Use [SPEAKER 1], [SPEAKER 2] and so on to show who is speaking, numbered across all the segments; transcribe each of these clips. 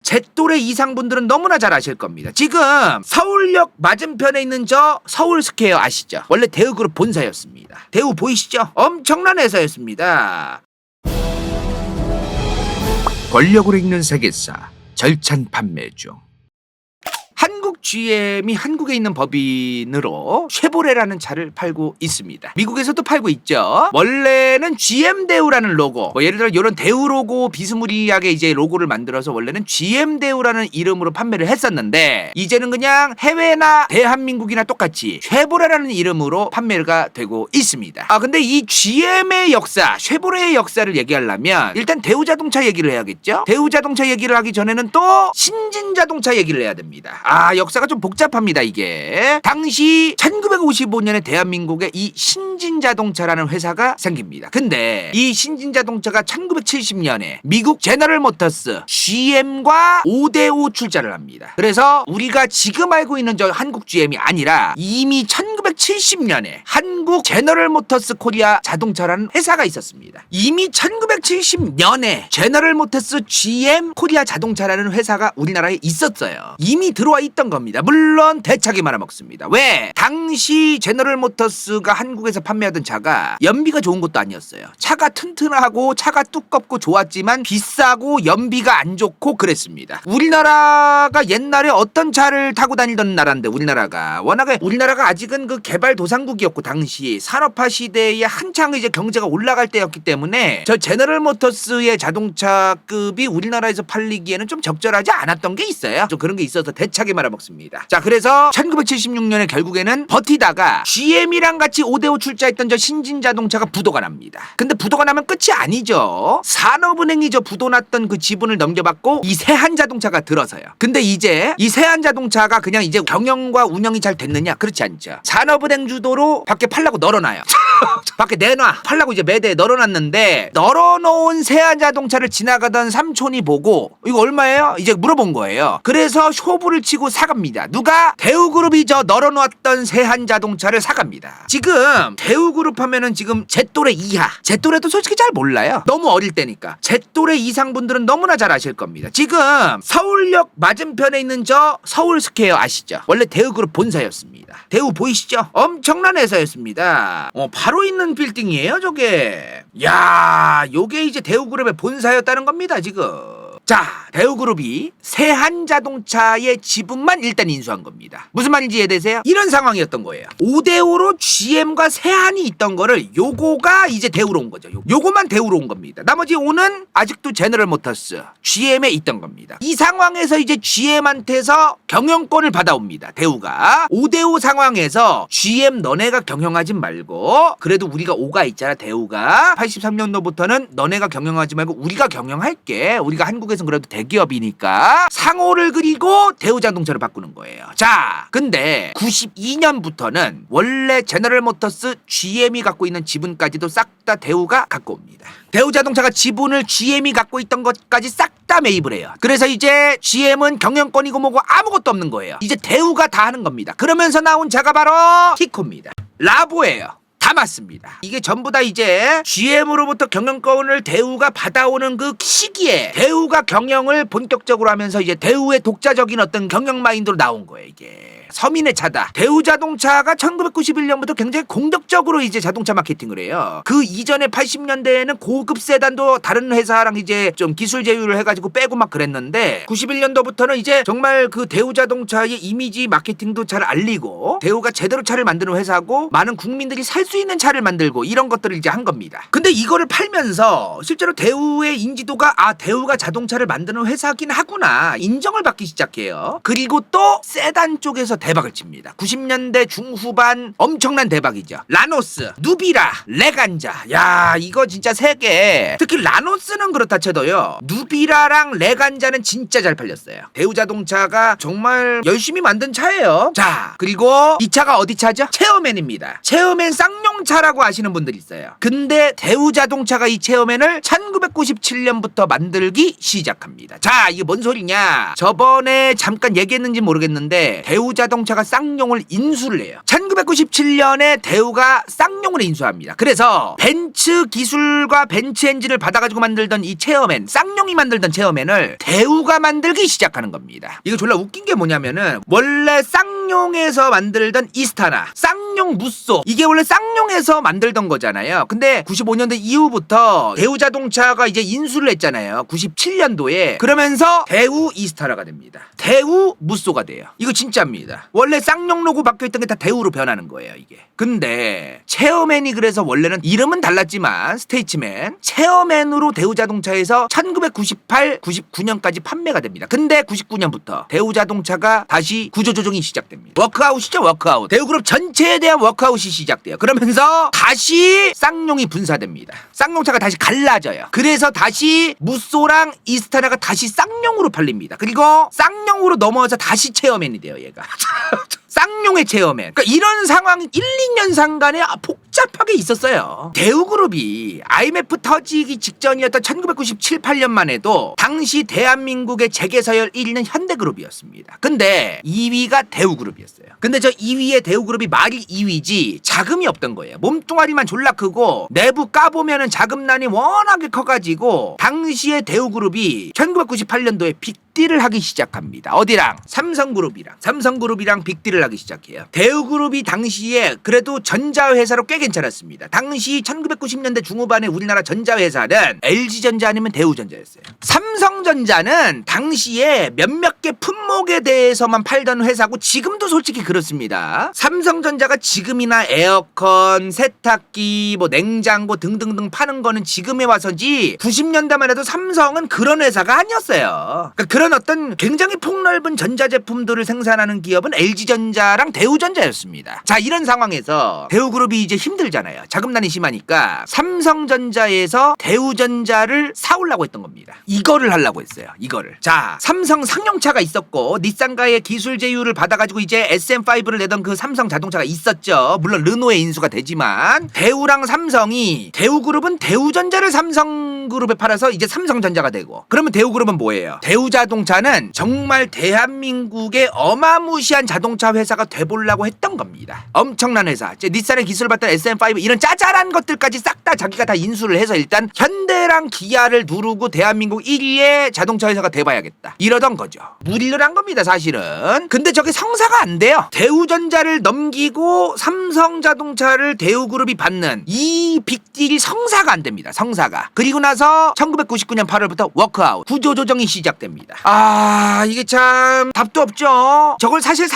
[SPEAKER 1] 제또래 이상 분들은 너무나 잘 아실 겁니다. 지금 서울역 맞은편에 있는 저 서울스퀘어 아시죠? 원래 대우그룹 본사였습니다. 대우 보이시죠? 엄청난 회사였습니다. 권력으로 읽는 세계사 절찬 판매 중. 한국 GM이 한국에 있는 법인으로 쉐보레라는 차를 팔고 있습니다. 미국에서도 팔고 있죠. 원래는 GM 대우라는 로고, 예를 들어 이런 대우 로고 비스무리하게 이제 로고를 만들어서 원래는 GM 대우라는 이름으로 판매를 했었는데 이제는 그냥 해외나 대한민국이나 똑같이 쉐보레라는 이름으로 판매가 되고 있습니다. 근데 이 GM의 역사, 쉐보레의 역사를 얘기하려면 일단 대우자동차 얘기를 해야겠죠. 대우자동차 얘기를 하기 전에는 또 신진자동차 얘기를 해야 됩니다. 역사가 좀 복잡합니다, 이게. 당시 1955년에 대한민국에 이 신진자동차라는 회사가 생깁니다. 근데 이 신진자동차가 1970년에 미국 제너럴 모터스 GM과 5대5 출자를 합니다. 그래서 우리가 지금 알고 있는 저 한국 GM이 아니라 이미 1970년에 한국 제너럴 모터스 코리아 자동차라는 회사가 있었습니다. 이미 1970년에 제너럴 모터스 GM 코리아 자동차라는 회사가 우리나라에 있었어요. 이미 들어와 있던 겁니다. 물론 대차게 말아먹습니다. 왜? 당시 제너럴 모터스가 한국에서 판매하던 차가 연비가 좋은 것도 아니었어요. 차가 튼튼하고 차가 두껍고 좋았지만 비싸고 연비가 안 좋고 그랬습니다. 우리나라가 옛날에 어떤 차를 타고 다니던 나라인데 우리나라가 워낙에 우리나라가 아직은 그 개발도상국이었고 당시 산업화 시대에 한창 이제 경제가 올라갈 때였기 때문에 저 제너럴 모터스의 자동차급이 우리나라에서 팔리기에는 좀 적절하지 않았던 게 있어요. 좀 그런 게 있어서 대차게 말아먹습니다. 자, 그래서 1976년에 결국에는 버티다가 GM이랑 같이 5대5 출자했던 저 신진자동차가 부도가 납니다. 근데 부도가 나면 끝이 아니죠. 산업은행이 저 부도 났던 그 지분을 넘겨받고 이 세한자동차가 들어서요. 근데 이제 이 세한자동차가 그냥 이제 경영과 운영이 잘 됐느냐? 그렇지 않죠. 산업은행 주도로 밖에 팔라고 널어놔요. 밖에 내놔. 팔라고 이제 매대에 널어놨는데 널어놓은 세한자동차를 지나가던 삼촌이 보고 이거 얼마예요? 이제 물어본 거예요. 그래서 쇼부를 치고 사갑니다. 누가? 대우그룹이 저 널어놓았던 세한자동차를 사갑니다. 지금 대우그룹 하면은 지금 제또래 이하, 제또래도 솔직히 잘 몰라요. 너무 어릴 때니까. 제또래 이상 분들은 너무나 잘 아실 겁니다. 지금 서울역 맞은편에 있는 저 서울스퀘어 아시죠? 원래 대우그룹 본사였습니다. 대우 보이시죠? 엄청난 회사였습니다. 바로 있는 빌딩이에요, 저게. 야, 요게 이제 대우그룹의 본사였다는 겁니다, 지금. 자, 대우그룹이 세한자동차의 지분만 일단 인수한 겁니다. 무슨 말인지 이해되세요? 이런 상황이었던 거예요. 5대5로 GM과 세한이 있던 거를 요거가 이제 대우로 온 거죠. 요거만 대우로 온 겁니다. 나머지 5는 아직도 제너럴 모터스 GM에 있던 겁니다. 이 상황에서 이제 GM한테서 경영권을 받아옵니다. 대우가 5대5 상황에서 GM 너네가 경영하지 말고 그래도 우리가 5가 있잖아. 대우가 83년도부터는 너네가 경영하지 말고 우리가 경영할게. 우리가 한국에서 그래도 대기업이니까 상호를 그리고 대우자동차를 바꾸는 거예요. 자, 근데 92년부터는 원래 제너럴 모터스 GM이 갖고 있는 지분까지도 싹 다 대우가 갖고 옵니다. 대우자동차가 지분을 GM이 갖고 있던 것까지 싹 다 매입을 해요. 그래서 이제 GM은 경영권이고 뭐고 아무것도 없는 거예요. 이제 대우가 다 하는 겁니다. 그러면서 나온 차가 바로 티코입니다. 라보예요. 다 맞습니다. 이게 전부 다 이제 GM으로부터 경영권을 대우가 받아오는 그 시기에 대우가 경영을 본격적으로 하면서 이제 대우의 독자적인 어떤 경영 마인드로 나온 거예요, 이게. 서민의 차다. 대우자동차가 1991년부터 굉장히 공격적으로 이제 자동차 마케팅을 해요. 그 이전에 80년대에는 고급 세단도 다른 회사랑 이제 좀 기술 제휴를 해가지고 빼고 막 그랬는데 91년도부터는 이제 정말 그 대우자동차의 이미지 마케팅도 잘 알리고 대우가 제대로 차를 만드는 회사고 많은 국민들이 살 수 있는 차를 만들고 이런 것들을 이제 한 겁니다. 근데 이거를 팔면서 실제로 대우의 인지도가 대우가 자동차를 만드는 회사긴 하구나 인정을 받기 시작해요. 그리고 또 세단 쪽에서 대박을 칩니다. 90년대 중후반 엄청난 대박이죠. 라노스, 누비라, 레간자. 야, 이거 진짜 세 개. 특히 라노스는 그렇다 쳐도요. 누비라랑 레간자는 진짜 잘 팔렸어요. 대우자동차가 정말 열심히 만든 차예요. 자, 그리고 이 차가 어디 차죠? 체어맨입니다. 체어맨 쌍용 쌍용차라고 아시는 분들이 있어요. 근데 대우자동차가 이 체험엔을 1997년부터 만들기 시작합니다. 자, 이게 뭔 소리냐? 저번에 잠깐 얘기했는지 모르겠는데 대우자동차가 쌍용을 인수를 해요. 1997년에 대우가 쌍용을 인수합니다. 그래서 벤츠 기술과 벤츠 엔진을 받아가지고 만들던 이 체험엔, 쌍용이 만들던 체험엔을 대우가 만들기 시작하는 겁니다. 이거 졸라 웃긴 게 뭐냐면은 원래 쌍용에서 만들던 이스타나, 쌍용 무쏘, 이게 원래 쌍용에서 만들던 거잖아요. 근데 95년도 이후부터 대우자동차가 이제 인수를 했잖아요. 97년도에. 그러면서 대우 이스타라가 됩니다. 대우 무쏘가 돼요. 이거 진짜입니다. 원래 쌍용 로고 박혀있던 게 다 대우로 변하는 거예요, 이게. 근데 체어맨이 그래서 원래는 이름은 달랐지만 스테이츠맨, 체어맨으로 대우자동차에서 1998, 99년까지 판매가 됩니다. 근데 99년부터 대우자동차가 다시 구조조정이 시작됩니다. 워크아웃이죠, 워크아웃. 대우그룹 전체에 대한 워크아웃이 시작돼요. 그러면서 다시 쌍용이 분사됩니다. 쌍용차가 다시 갈라져요. 그래서 다시 무쏘랑 이스타나가 다시 쌍용으로 팔립니다. 그리고 쌍용으로 넘어와서 다시 체어맨이 돼요, 얘가. 쌍용의 체어맨. 그러니까 이런 상황이 1, 2년 상간에 복잡하게 있었어요. 대우그룹이 IMF 터지기 직전이었던 1997, 8년만 해도 당시 대한민국의 재계서열 1위는 현대그룹이었습니다. 근데 2위가 대우그룹이었어요. 근데 저 2위의 대우그룹이 말이 2위지 자금이 없던 거예요. 몸뚱아리만 졸라 크고 내부 까보면은 자금난이 워낙에 커가지고 당시에 대우그룹이 1998년도에 빅딜을 하기 시작합니다. 어디랑? 삼성그룹이랑 빅딜을 하기 시작해요. 대우그룹이 당시에 그래도 전자회사로 꽤 괜찮았습니다. 당시 1990년대 중후반에 우리나라 전자회사는 LG전자 아니면 대우전자였어요. 삼성전자는 당시에 몇몇 개 품목에 대해서만 팔던 회사고 지금도 솔직히 그렇습니다. 삼성전자가 지금이나 에어컨, 세탁기, 뭐 냉장고 등등등 파는 거는 지금에 와서지 90년대만 해도 삼성은 그런 회사가 아니었어요. 그러니까 그런 어떤 굉장히 폭넓은 전자제품들을 생산하는 기업은 LG전자랑 대우전자였습니다. 자, 이런 상황에서 대우그룹이 이제 힘들잖아요. 자금난이 심하니까 삼성전자에서 대우전자를 사오려고 했던 겁니다. 이거를 하려고 했어요. 이거를. 자, 삼성 상용차가 있었고 닛산과의 기술 제휴를 받아가지고 이제 SM5를 내던 그 삼성 자동차가 있었죠. 물론 르노의 인수가 되지만 대우랑 삼성이, 대우그룹은 대우전자를 삼성그룹에 팔아서 이제 삼성전자가 되고, 그러면 대우그룹은 뭐예요? 대우자동차는 정말 대한민국의 어마무시한 자동차 회사가 돼보려고 했던 겁니다. 엄청난 회사. 이제 닛산의 기술을 받던 SM5 이런 짜잘한 것들까지 싹 다 자기가 다 인수를 해서 일단 현대랑 기아를 누르고 대한민국 1위의 자동차 회사가 돼봐야겠다, 이러던 거죠. 무리를 한 겁니다, 사실은. 근데 저게 성사가 안 돼요. 대우전자를 넘기고 삼성자동차를 대우그룹이 받는 이 빅딜이 성사가 안 됩니다. 성사가. 그리고 나서 1999년 8월부터 워크아웃, 구조조정이 시작됩니다. 이게 참 답도 없죠. 저걸 사실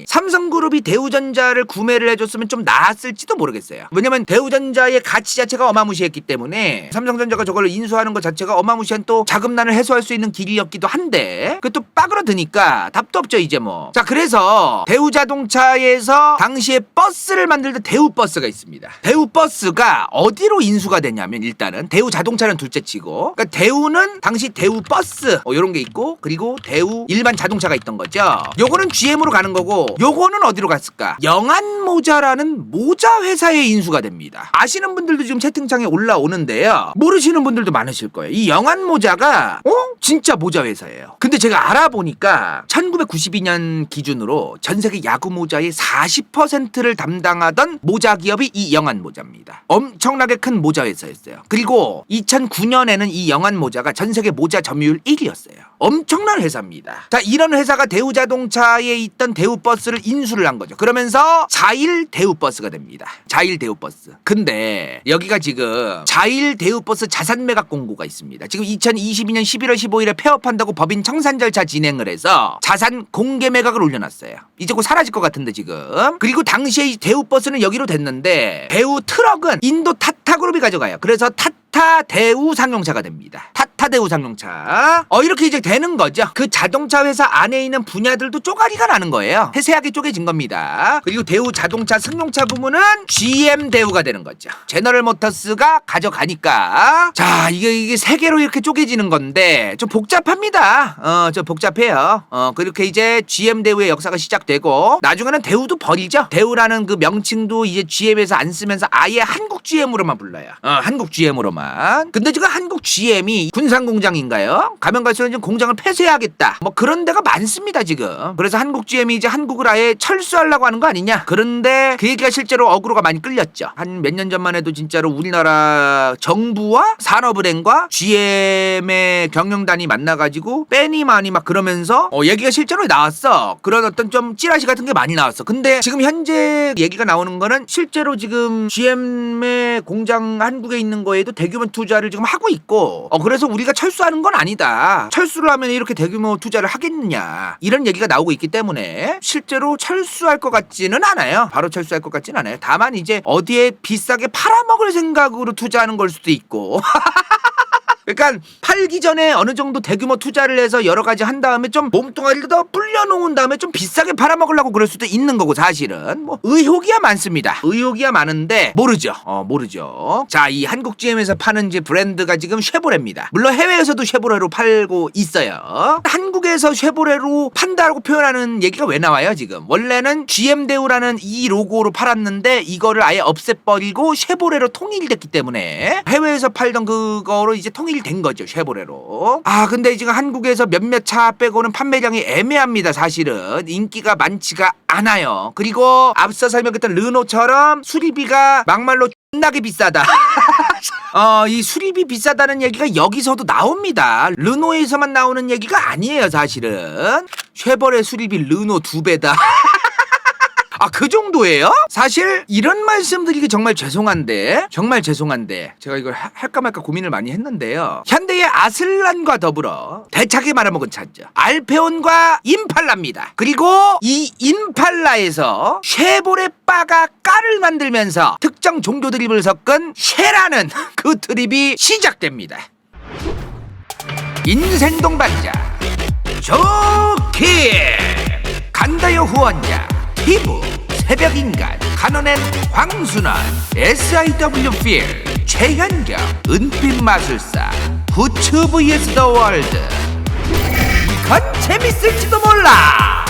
[SPEAKER 1] 삼성그룹이 대우전자를 구매를 해줬으면 좀 나았을지도 모르겠어요. 왜냐면 대우전자의 가치 자체가 어마무시했기 때문에 삼성전자가 저걸 인수하는 것 자체가 어마무시한 또 자금난을 해소할 수 있는 길이었기도 한데, 그게 또 빠그러드니까 답도 없죠, 이제 뭐. 자, 그래서 대우자동차에서 당시에 버스를 만들던 대우버스가 있습니다. 대우버스가 어디로 인수가 되냐면, 일단은 대우자동차는 둘째치고, 그러니까 대우는 당시 대우버스 이런 게 있고, 그리고 대우 일반 자동차가 있던 거죠. 요거는 GM으로 가는 거고, 요거는 어디로 갔을까? 영안모자라는 모자 회사에 인수가 됩니다. 아시는 분들도 지금 채팅창에 올라오는데요, 모르시는 분들도 많으실 거예요. 이 영안모자가 진짜 모자 회사예요. 근데 제가 알아보니까 1992년 기준으로 전세계 야구 모자의 40%를 담당하던 모자 기업이 이 영안모자입니다. 엄청나게 큰 모자 회사였어요. 그리고 2009년에는 이 영안모자가 전세계 모자 점유율 1위였어요. 엄청난 회사입니다. 자, 이런 회사가 대우자동차에 있던 대우버스를 인수를 한 거죠. 그러면서 자일 대우버스가 됩니다. 자일 대우버스. 근데 여기가 지금 자일 대우버스 자산 매각 공고가 있습니다. 지금 2022년 11월 15일에 폐업한다고 법인 청산 절차 진행을 해서 자산 공개 매각을 올려놨어요. 이제 곧 사라질 것 같은데 지금. 그리고 당시에 대우버스는 여기로 됐는데 대우 트럭은 인도 타타그룹이 가져가요. 그래서 타타 타타대우 상용차가 됩니다. 타타대우 상용차. 이렇게 이제 되는 거죠. 그 자동차 회사 안에 있는 분야들도 쪼가리가 나는 거예요. 세세하게 쪼개진 겁니다. 그리고 대우 자동차 승용차 부문은 GM 대우가 되는 거죠. 제너럴 모터스가 가져가니까. 자, 이게 세 개로 이렇게 쪼개지는 건데 좀 복잡합니다. 좀 복잡해요. 그렇게 이제 GM 대우의 역사가 시작되고 나중에는 대우도 버리죠. 대우라는 그 명칭도 이제 GM에서 안 쓰면서 아예 한국 GM으로만 불러요. 한국 GM으로만. 근데 지금 한국 GM이 군산 공장인가요? 가면 갈수록 지금 공장을 폐쇄하겠다. 뭐 그런 데가 많습니다 지금. 그래서 한국 GM이 이제 한국을 아예 철수하려고 하는 거 아니냐? 그런데 그 얘기가 실제로 어그로가 많이 끌렸죠. 한 몇 년 전만 해도 진짜로 우리나라 정부와 산업은행과 GM의 경영단이 만나가지고 빼니 마니 막 그러면서 얘기가 실제로 나왔어. 그런 어떤 좀 찌라시 같은 게 많이 나왔어. 근데 지금 현재 얘기가 나오는 거는 실제로 지금 GM의 공장 한국에 있는 거에도 대규모 투자를 지금 하고 있고 그래서 우리가 철수하는 건 아니다. 철수를 하면 이렇게 대규모 투자를 하겠느냐 이런 얘기가 나오고 있기 때문에 실제로 철수할 것 같지는 않아요. 바로 철수할 것 같지는 않아요. 다만 이제 어디에 비싸게 팔아먹을 생각으로 투자하는 걸 수도 있고 그러니까 팔기 전에 어느 정도 대규모 투자를 해서 여러 가지 한 다음에 좀 몸뚱아리를 더 불려놓은 다음에 좀 비싸게 팔아먹으려고 그럴 수도 있는 거고 사실은 뭐 의혹이야 많습니다. 의혹이야 많은데 모르죠. 모르죠. 자, 이 한국 GM에서 파는 이제 브랜드가 지금 쉐보레입니다. 물론 해외에서도 쉐보레로 팔고 있어요. 한국에서 쉐보레로 판다라고 표현하는 얘기가 왜 나와요 지금? 원래는 GM 대우라는 이 로고로 팔았는데 이거를 아예 없애버리고 쉐보레로 통일됐기 때문에 해외에서 팔던 그거로 이제 통일된 거죠 쉐보레로. 근데 지금 한국에서 몇몇 차 빼고는 판매량이 애매합니다. 사실은 인기가 많지가 않아요. 그리고 앞서 설명했던 르노처럼 수리비가 막말로 존나게 비싸다. 이 수리비 비싸다는 얘기가 여기서도 나옵니다. 르노에서만 나오는 얘기가 아니에요 사실은. 쉐보레 수리비 르노 2배다. 그 정도예요? 사실 이런 말씀 드리기 정말 죄송한데 제가 이걸 할까 말까 고민을 많이 했는데요. 현대의 아슬란과 더불어 대차게 말아먹은 차죠. 알페온과 임팔라입니다. 그리고 이 임팔라에서 쉐보레 바가 깔을 만들면서 특정 종교 드립을 섞은 쉐라는 그 드립이 시작됩니다. 인생 동반자 좋기 간다요 후원자 피부 새벽인간 간호낸 황순원 SIW 필 최현경 은빛 마술사 부츠 vs 더 월드 이건 재밌을지도 몰라.